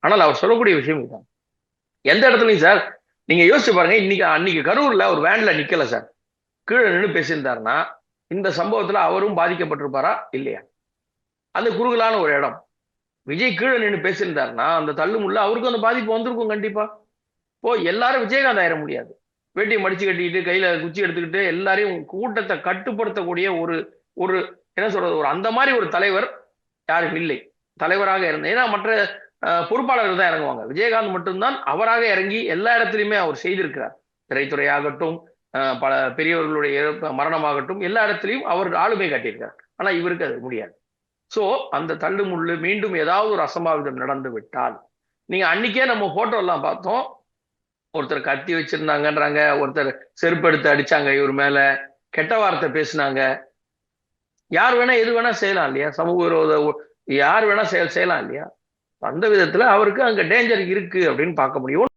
ஆனால் அவர் சொல்லக்கூடிய விஷயம் இதுதான். எந்த இடத்துலையும் சார் நீங்க யோசிச்சு பாருங்க, இன்னைக்கு அன்னைக்கு கரூர்ல ஒரு வேன்ல நிக்கல சார், கீழே நின்று பேசியிருந்தாருன்னா இந்த சம்பவத்துல அவரும் பாதிக்கப்பட்டிருப்பாரா இல்லையா? அந்த குறுகலான ஒரு இடம், விஜய் கீழே நின்று பேசியிருந்தாருன்னா அந்த தள்ளுமுள்ள அவருக்கும் அந்த பாதிப்பு வந்திருக்கும் கண்டிப்பா. இப்போ எல்லாரும் விஜயகாந்த் ஆயிட முடியாது. வேட்டியை மடிச்சு கட்டிக்கிட்டு கையில குச்சி எடுத்துக்கிட்டு எல்லாரையும் கூட்டத்தை கட்டுப்படுத்தக்கூடிய ஒரு ஒரு என்ன சொல்றது, ஒரு அந்த மாதிரி ஒரு தலைவர் யாரும் இல்லை. தலைவராக இருந்த, ஏன்னா மற்ற பொறுப்பாளர்கள் தான் இறங்குவாங்க, விஜயகாந்த் மட்டும்தான் அவராக இறங்கி எல்லா இடத்துலையுமே அவர் செய்திருக்கிறார். திரைத்துறை ஆகட்டும், பல பெரியவர்களுடைய மரணமாகட்டும், எல்லா இடத்துலையும் அவர் ஆளுமை காட்டியிருக்கார். ஆனா இவருக்கு அது முடியாது. சோ அந்த தள்ளுமுள்ளு மீண்டும் ஏதாவது ஒரு அசம்பாவிதம் நடந்து விட்டால், நீங்க அன்னைக்கே நம்ம போட்டோ எல்லாம் பார்த்தோம், ஒருத்தர் கத்தி வச்சிருந்தாங்கன்றாங்க, ஒருத்தர் செருப்பு எடுத்து அடிச்சாங்க இவர் மேல, கெட்ட வார்த்தை பேசினாங்க. யார் வேணா எது வேணா செய்யலாம் இல்லையா? சமூக விரோத யார் வேணா செய்யலாம் இல்லையா? அந்த விதத்துல அவருக்கு அங்க டேஞ்சர் இருக்கு அப்படின்னு பார்க்க முடியும்.